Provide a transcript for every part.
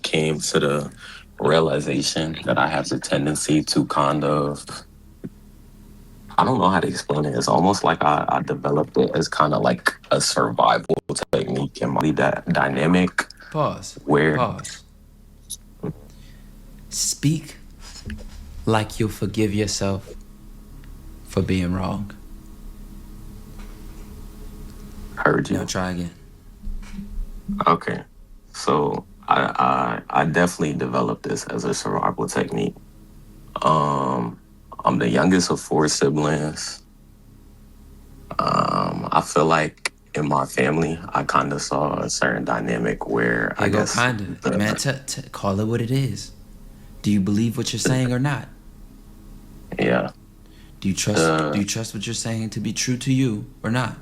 came to the realization that I have the tendency to kind of, I don't know how to explain it. It's almost like I developed it as kind of like a survival technique in my that dynamic Pause. where, Pause. Speak like you'll forgive yourself for being wrong. heard Now you. try again. Okay. So I definitely developed this as a survival technique. Um, I'm the youngest of four siblings. I feel like in my family, I kind of saw a certain dynamic where I Here go guess kinda. Man, the call it what it is. Do you believe what you're saying or not? yeah Do the you trust what you're saying to be true to you or not?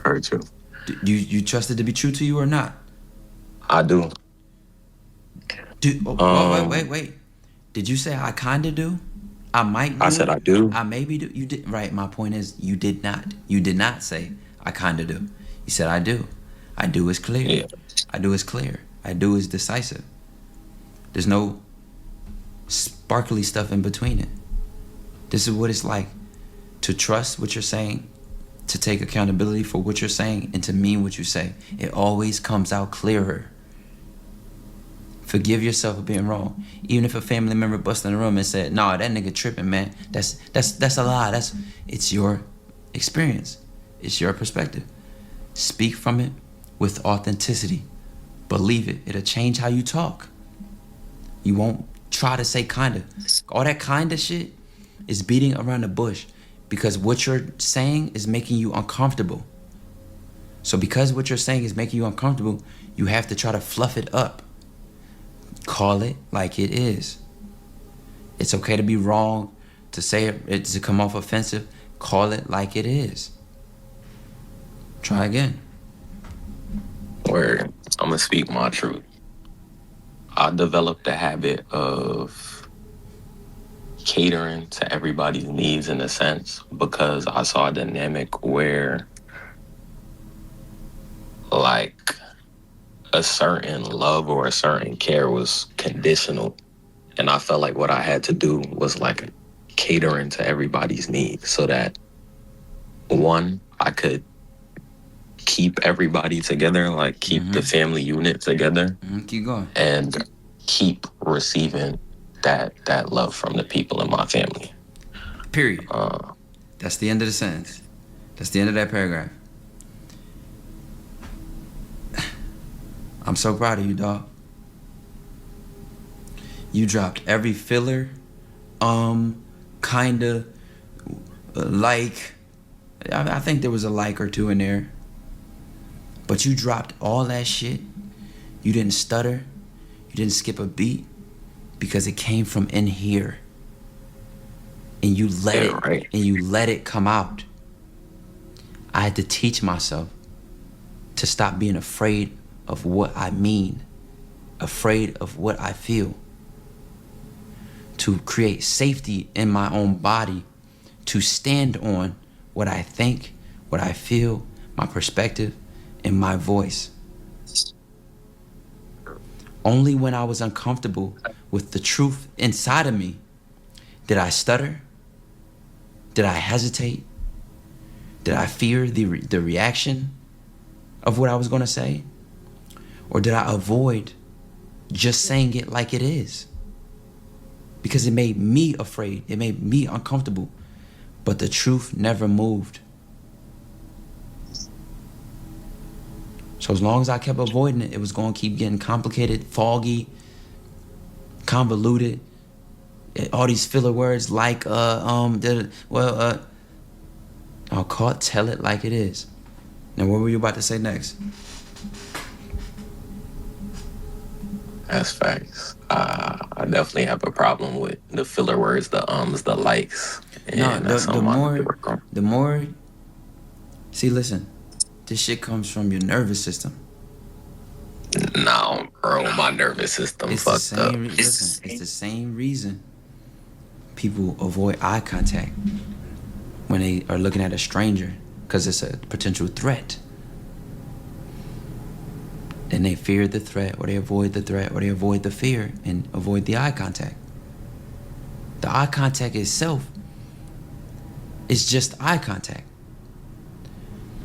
heard you. Do you trust it to be true to you or not? I do. Wait, Um, wait. Did you say I kinda do? I might I do said it. I do. I maybe do. You did right. My point is, you did not. You did not say I kinda do. You said I do. I do is clear. Yeah, I do is clear. I do is decisive. There's no sparkly stuff in between it. This is what it's like to trust what you're saying, to take accountability for what you're saying, and to mean what you say. It always comes out clearer. Forgive yourself for being wrong. Even if a family member busted in the room and said, "Nah, that nigga tripping, man. That's a lie. It's your experience. It's your perspective. Speak from it with authenticity. Believe it. It'll change how you talk. You won't try to say kinda. All that kinda shit is beating around the bush because what you're saying is making you uncomfortable. So because what you're saying is making you uncomfortable, you have to try to fluff it up. Call it like it is. It's okay to be wrong, to say it to come off offensive. Call it like it is. Try again. where I'm gonna speak my truth. I developed the habit of catering to everybody's needs in a sense because I saw a dynamic where like a certain love or a certain care was conditional. And I felt like what I had to do was like catering to everybody's needs so that one, I could keep everybody together, like keep the family unit together Keep going. and keep receiving that love from the people in my family. Period. Uh, That's the end of the sentence. That's the end of that paragraph. I'm so proud of you, dog. You dropped every filler, kinda, like. I think there was a like or two in there. But you dropped all that shit. You didn't stutter. You didn't skip a beat because it came from in here. And you let yeah, it right. and you let it come out. I had to teach myself to stop being afraid of what I mean, afraid of what I feel, to create safety in my own body, to stand on what I think, what I feel, my perspective, and my voice. Only when I was uncomfortable with the truth inside of me did I stutter, did I hesitate, did I fear the reaction of what I was going to say, or did I avoid just saying it like it is? Because it made me afraid, it made me uncomfortable, but the truth never moved. So as long as I kept avoiding it, it was going to keep getting complicated, foggy, convoluted. All these filler words like, I'll call it, tell it like it is. Now, what were you about to say next? That's facts. I definitely have a problem with the filler words, the ums, the likes, No, and that's something I have to work on. the more, see, listen, this shit comes from your nervous system. Now, bro, my nervous system It's the fucked up. same, listen, it's the same reason people avoid eye contact when they are looking at a stranger, because it's a potential threat. Then they fear the threat, or they avoid the threat, or they avoid the fear and avoid the eye contact. The eye contact itself is just eye contact.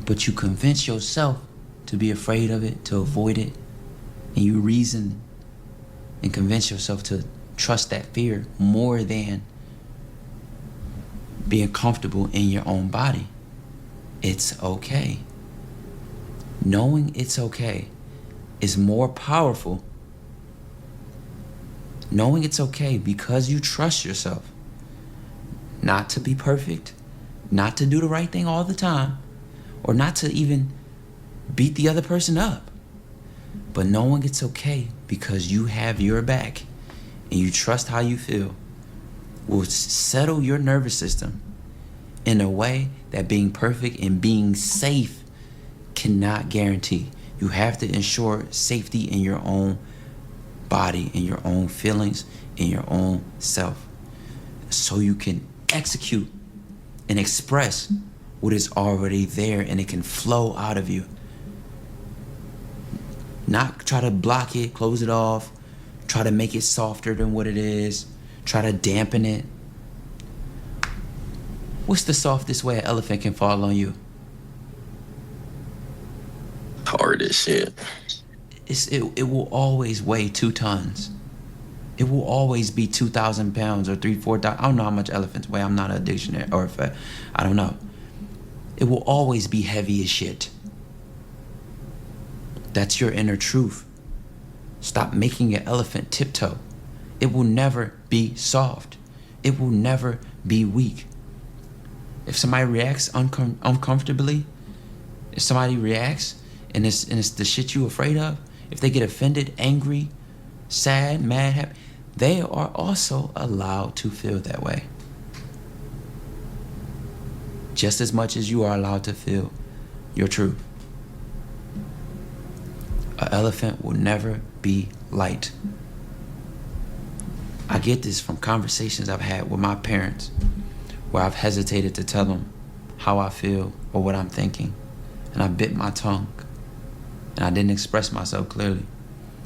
But you convince yourself to be afraid of it, to avoid it, and you reason and convince yourself to trust that fear more than being comfortable in your own body. It's okay. Knowing it's okay is more powerful. Knowing it's okay because you trust yourself. Not to be perfect, not to do the right thing all the time, or not to even beat the other person up. But knowing it's okay because you have your back and you trust how you feel will settle your nervous system in a way that being perfect and being safe cannot guarantee. You have to ensure safety in your own body, in your own feelings, in your own self, so you can execute and express what is already there and it can flow out of you. Not try to block it, close it off, try to make it softer than what it is, try to dampen it. What's the softest way an elephant can fall on you? Hard as shit. It will always weigh 2 tons. It will always be 2,000 pounds or 4,000. I don't know how much elephants weigh. I'm not a dictionary or I don't know. It will always be heavy as shit. That's your inner truth. Stop making an elephant tiptoe. It will never be soft. It will never be weak. If somebody reacts uncomfortably, if somebody reacts and it's the shit you afraid of, if they get offended, angry, sad, mad, happy, they are also allowed to feel that way. Just as much as you are allowed to feel your truth. An elephant will never be light. I get this from conversations I've had with my parents where I've hesitated to tell them how I feel or what I'm thinking. And I bit my tongue. And I didn't express myself clearly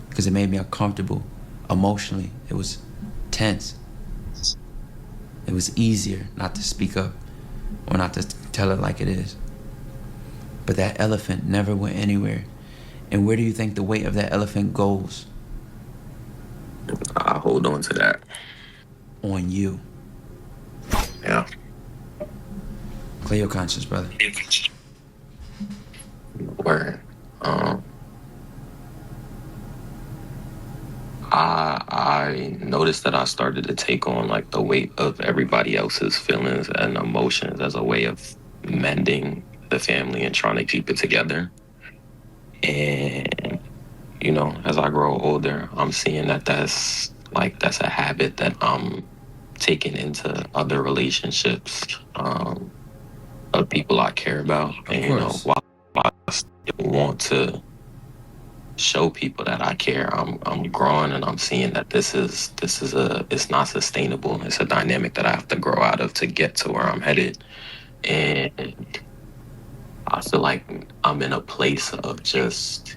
because it made me uncomfortable emotionally. It was tense. It was easier not to speak up or not to tell it like it is. But that elephant never went anywhere. And where do you think the weight of that elephant goes? I hold on to that. On you. Yeah. Clear your conscience, brother. Word. I noticed that I started to take on like the weight of everybody else's feelings and emotions as a way of mending the family and trying to keep it together. And as I grow older, I'm seeing that that's a habit that I'm taking into other relationships of people I care about. And while I still want to show people that I care, I'm growing and I'm seeing that this is it's not sustainable. It's a dynamic that I have to grow out of to get to where I'm headed. And I feel like I'm in a place of just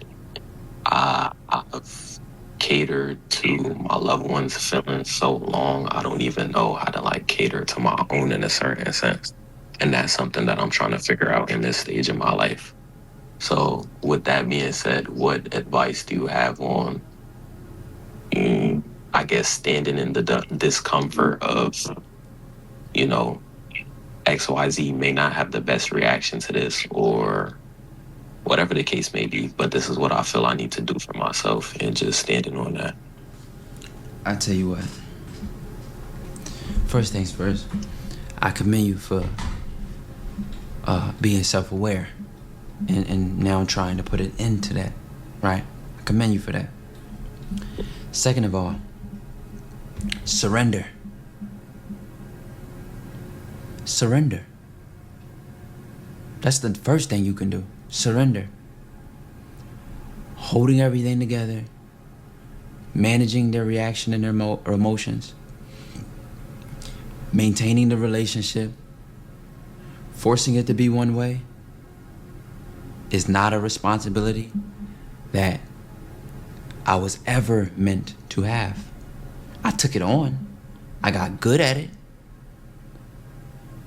I've catered to my loved ones' feelings so long, I don't even know how to like cater to my own in a certain sense. And that's something that I'm trying to figure out in this stage of my life. So with that being said, what advice do you have on, I guess, standing in the discomfort of, XYZ may not have the best reaction to this or whatever the case may be, but this is what I feel I need to do for myself and just standing on that. I tell you what. First things first, I commend you for being self-aware and now trying to put it into that, right? I commend you for that. Second of all, surrender. Surrender. That's the first thing you can do. Surrender. Holding everything together, managing their reaction and their emotions, maintaining the relationship, forcing it to be one way is not a responsibility that I was ever meant to have. I took it on. I got good at it.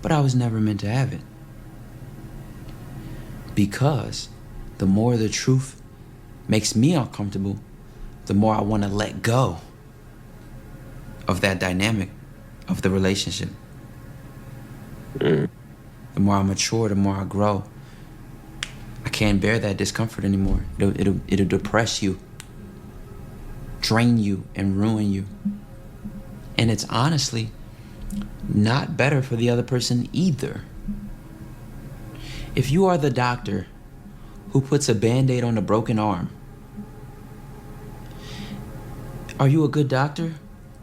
But I was never meant to have it. Because the more the truth makes me uncomfortable, the more I want to let go of that dynamic of the relationship. The more I mature, the more I grow. I can't bear that discomfort anymore. It'll depress you, drain you, and ruin you. And it's honestly not better for the other person either. If you are the doctor who puts a Band-Aid on a broken arm, are you a good doctor?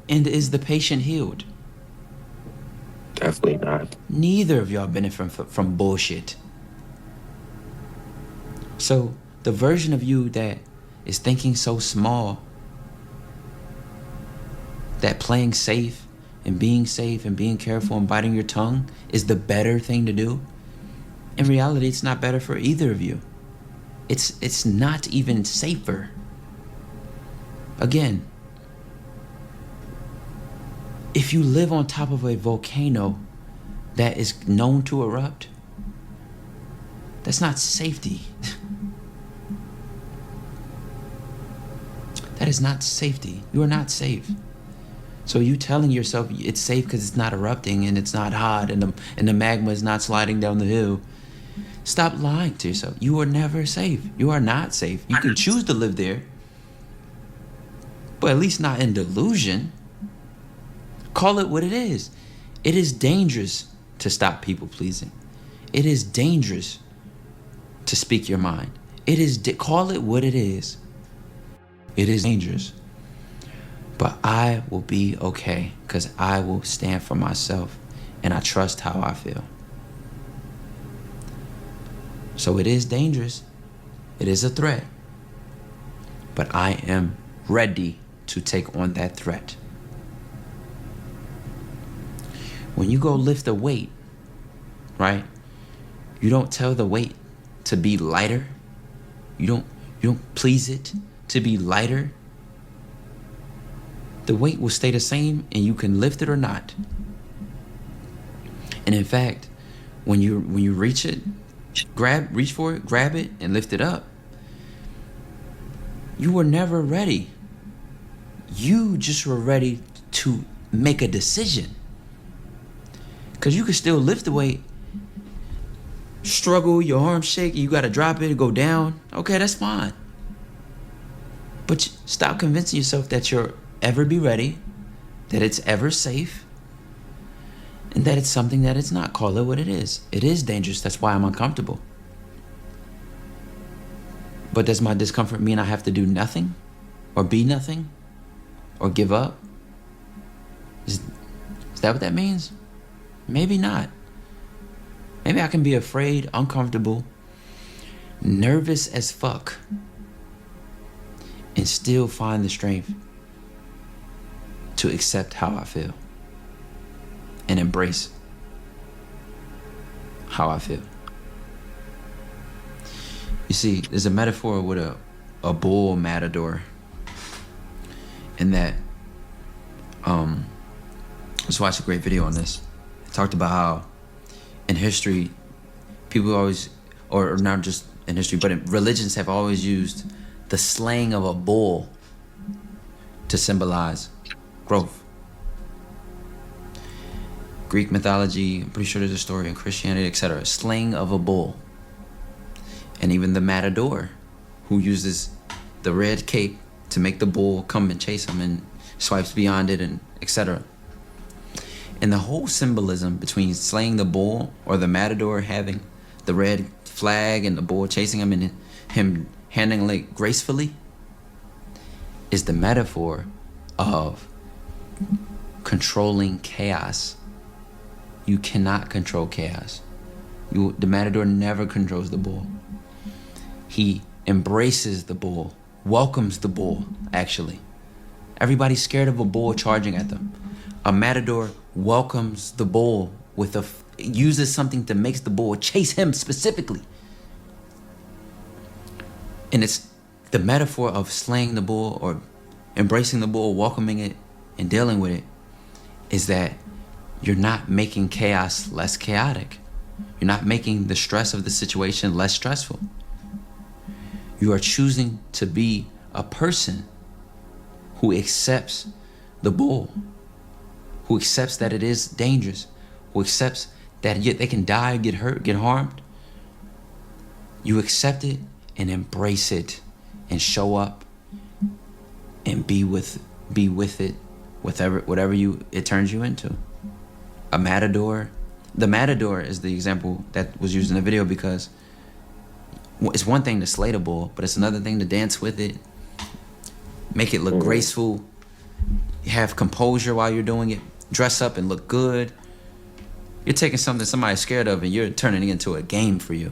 And is the patient healed? Definitely not. Neither of y'all benefit from bullshit. So the version of you that is thinking so small, that playing safe and being careful and biting your tongue is the better thing to do, in reality, it's not better for either of you. It's not even safer. Again, if you live on top of a volcano that is known to erupt, that's not safety. That is not safety. You are not safe. So you telling yourself it's safe because it's not erupting and it's not hot and the magma is not sliding down the hill. Stop lying to yourself. You are never safe. You are not safe. You can choose to live there, but at least not in delusion. Call it what it is. It is dangerous to stop people pleasing. It is dangerous to speak your mind. Call it what it is. It is dangerous. But I will be okay because I will stand for myself and I trust how I feel. So it is dangerous. It is a threat. But I am ready to take on that threat. When you go lift a weight, right? You don't tell the weight to be lighter. You don't please it to be lighter. The weight will stay the same and you can lift it or not. And in fact, when you reach it, reach for it, grab it, and lift it up, you were never ready. You just were ready to make a decision. Because you can still lift the weight, struggle, your arms shake, you got to drop it, go down. Okay, that's fine. But stop convincing yourself that you'll ever be ready, that it's ever safe, and that it's something that it's not. Call it what it is. It is dangerous. That's why I'm uncomfortable. But does my discomfort mean I have to do nothing or be nothing or give up? Is that what that means? Maybe not. Maybe I can be afraid, uncomfortable, nervous as fuck, and still find the strength to accept how I feel and embrace how I feel. You see, there's a metaphor with a bull matador, in that let's watch a great video on this. It talked about how in history people always, or not just in history, but religions have always used the slaying of a bull to symbolize growth. Greek mythology, I'm pretty sure there's a story in Christianity, etc. Slaying of a bull. And even the matador, who uses the red cape to make the bull come and chase him and swipes beyond it, and etc. And the whole symbolism between slaying the bull, or the matador having the red flag and the bull chasing him and him handling it gracefully, is the metaphor of controlling chaos. You cannot control chaos. The matador never controls the bull. He embraces the bull, welcomes the bull, actually. Everybody's scared of a bull charging at them. A matador welcomes the bull uses something that makes the bull chase him specifically. And it's The metaphor of slaying the bull or embracing the bull, welcoming it, and dealing with it is that you're not making chaos less chaotic. You're not making the stress of the situation less stressful. You are choosing to be a person who accepts the bull, who accepts that it is dangerous, who accepts that they can die, get hurt, get harmed. You accept it and embrace it and show up and be with it, whatever it turns you into. A matador. The matador is the example that was used in the video because it's one thing to slay the bull, but it's another thing to dance with it, make it look graceful, have composure while you're doing it, dress up and look good. You're taking something somebody's scared of and you're turning it into a game for you.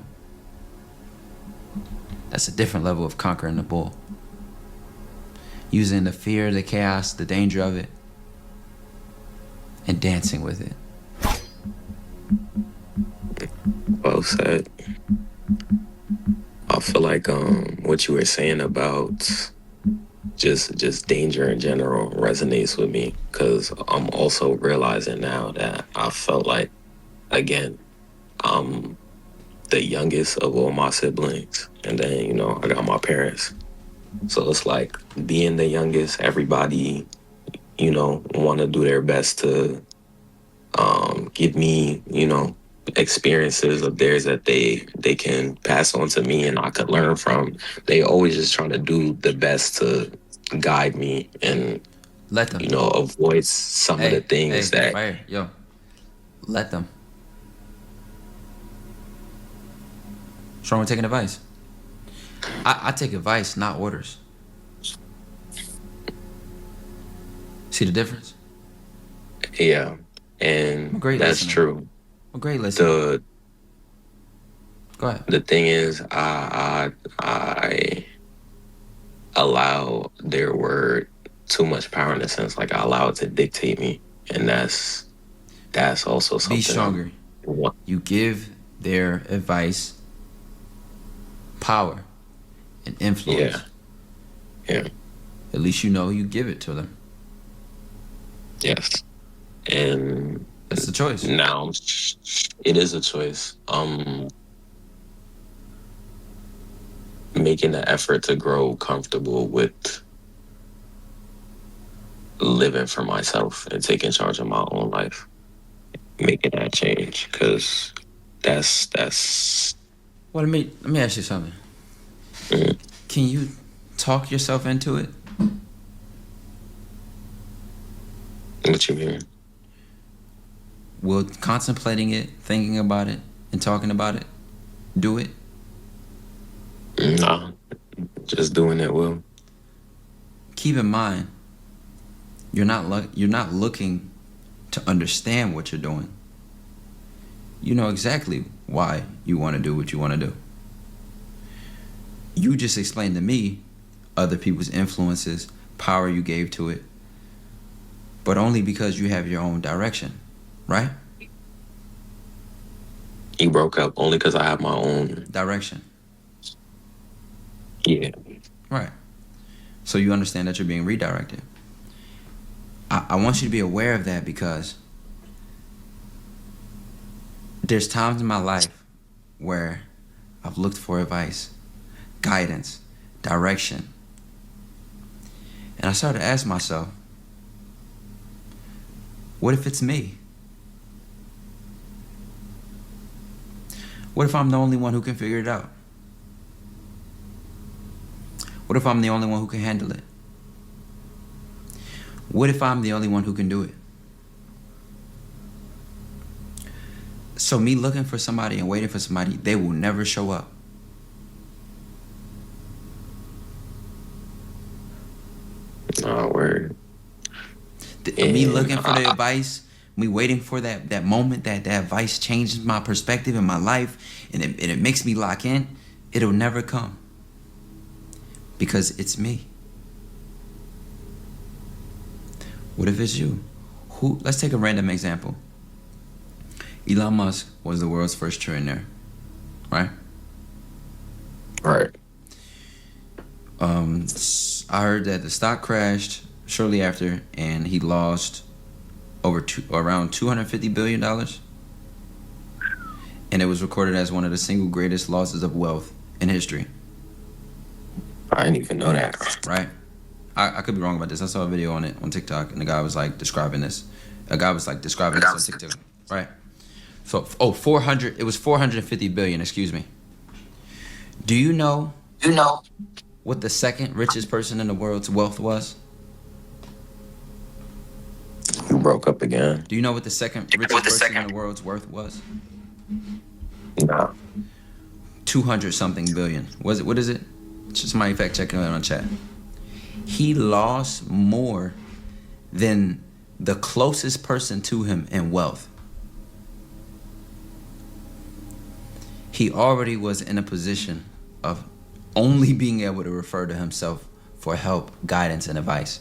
That's a different level of conquering the bull. Using the fear, the chaos, the danger of it, and dancing with it. Well said. I feel like what you were saying about just danger in general resonates with me because I'm also realizing now that I felt like, again, I'm the youngest of all my siblings, and then I got my parents. So it's like being the youngest, everybody want to do their best to give me experiences of theirs that they can pass on to me and I could learn from. They always just trying to do the best to guide me and Let them. avoid some of the things that fire, yo. Let them. What's wrong with taking advice? I take advice, not orders. See the difference? Yeah, and Great that's listener. true. A great listener. Go ahead. The thing is, I allow their word too much power in a sense. Like I allow it to dictate me, and that's also something. Be stronger. You give their advice power and influence. Yeah. At least you give it to them. Yes. And that's the choice. Now it is a choice. Making the effort to grow comfortable with living for myself and taking charge of my own life. Making that change, because that's well, let me ask you something. Mm-hmm. Can you talk yourself into it? What you mean? Will contemplating it, thinking about it, and talking about it do it? No, just doing it will. Keep in mind, you're not looking to understand what you're doing. You know exactly why you want to do what you want to do. You just explained to me other people's influences, power you gave to it, but only because you have your own direction, right? You broke up only because I have my own direction. Yeah. Right. So you understand that you're being redirected. I want you to be aware of that because there's times in my life where I've looked for advice, guidance, direction. And I started to ask myself, what if it's me? What if I'm the only one who can figure it out? What if I'm the only one who can handle it? What if I'm the only one who can do it? So me looking for somebody and waiting for somebody, they will never show up. Oh, word. Me looking for the advice, me waiting for that moment that advice changes my perspective in my life and it makes me lock in, it'll never come. Because it's me. What if it's you? Let's take a random example. Elon Musk was the world's first trillionaire, right? Right. I heard that the stock crashed shortly after, and he lost around $250 billion, and it was recorded as one of the single greatest losses of wealth in history. I didn't even know that. Right? I could be wrong about this. I saw a video on it on TikTok, and the guy was like describing this. A guy was like describing this on TikTok. Right? So 400. It was 450 billion. Excuse me. Do you know? What the second richest person in the world's wealth was? You broke up again. Do you know what the second richest person in the world's worth was? No. 200 something billion. Was it? What is it? Just somebody fact checking it on chat. He lost more than the closest person to him in wealth. He already was in a position of only being able to refer to himself for help, guidance, and advice.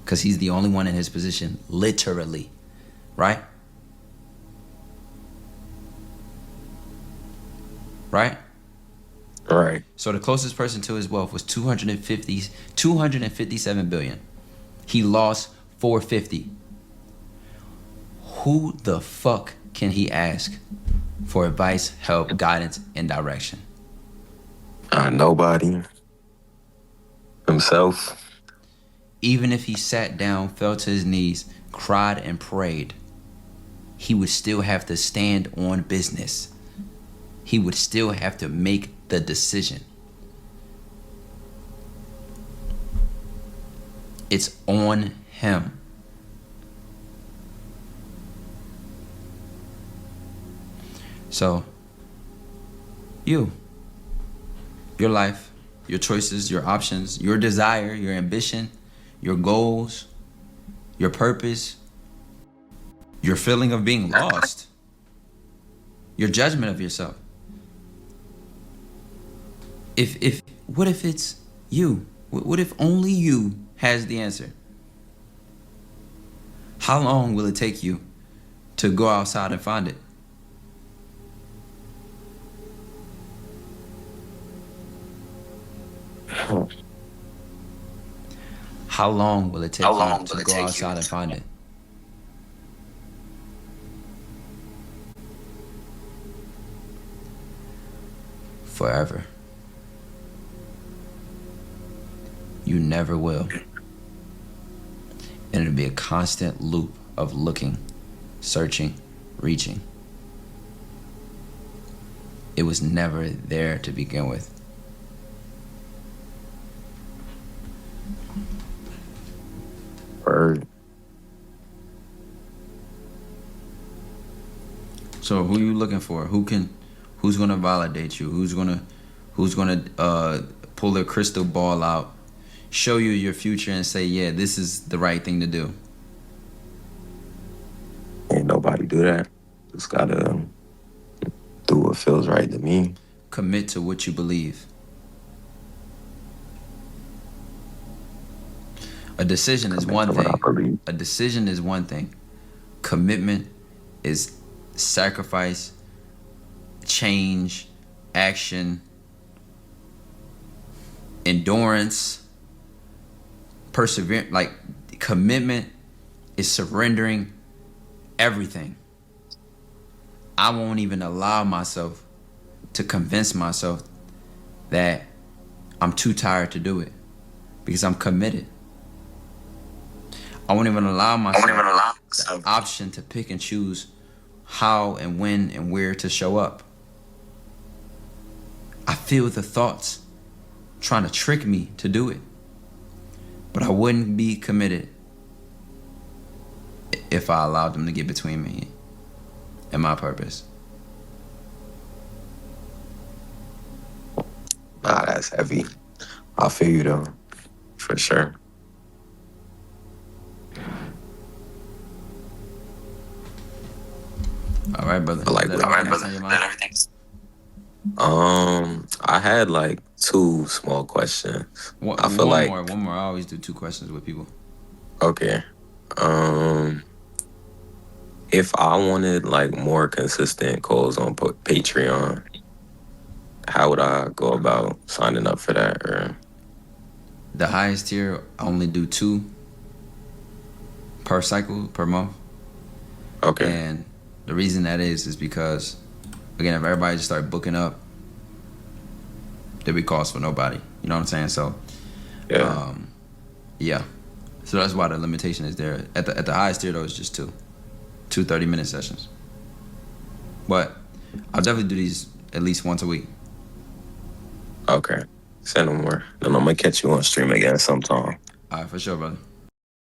Because he's the only one in his position, literally. Right? Right? Right. So the closest person to his wealth was 257 billion. He lost 450. Who the fuck can he ask for advice, help, guidance, and direction? Nobody. Himself. Even if he sat down, fell to his knees, cried, and prayed, he would still have to stand on business. He would still have to make the decision. It's on him. So, your life, your choices, your options, your desire, your ambition, your goals, your purpose, your feeling of being lost, your judgment of yourself. What if it's you? What if only you has the answer? How long will it take you to go outside and find it? How long will it take you to go outside and find it? Forever. You never will. And it'll be a constant loop of looking, searching, reaching. It was never there to begin with. Word. So who you looking for? Who's gonna validate you? Who's gonna pull their crystal ball out, show you your future, and say, yeah, this is the right thing to do? Ain't nobody do that. Just gotta do what feels right to me. Commit to what you believe. A decision is one thing. A decision is one thing. Commitment is sacrifice, change, action, endurance, perseverance. Like, commitment is surrendering everything. I won't even allow myself to convince myself that I'm too tired to do it because I'm committed. I won't even allow myself the option to pick and choose how and when and where to show up. I feel the thoughts trying to trick me to do it, but I wouldn't be committed if I allowed them to get between me and my purpose. Nah, that's heavy. I feel you though, for sure. All right, brother. I like that. All right, brother. I had like two small questions. One more. I always do two questions with people. Okay. If I wanted like more consistent calls on Patreon, how would I go about signing up for that? Or The highest tier, I only do 2 per cycle per month. Okay. And the reason that is because, again, if everybody just start booking up, there'd be cost for nobody. You know what I'm saying? So, Yeah. yeah. So that's why the limitation is there. At the highest tier, though, it's just 2 30-minute sessions. But I'll definitely do these at least once a week. Okay. Send them more. Then I'm gonna catch you on stream again sometime. All right, for sure, brother.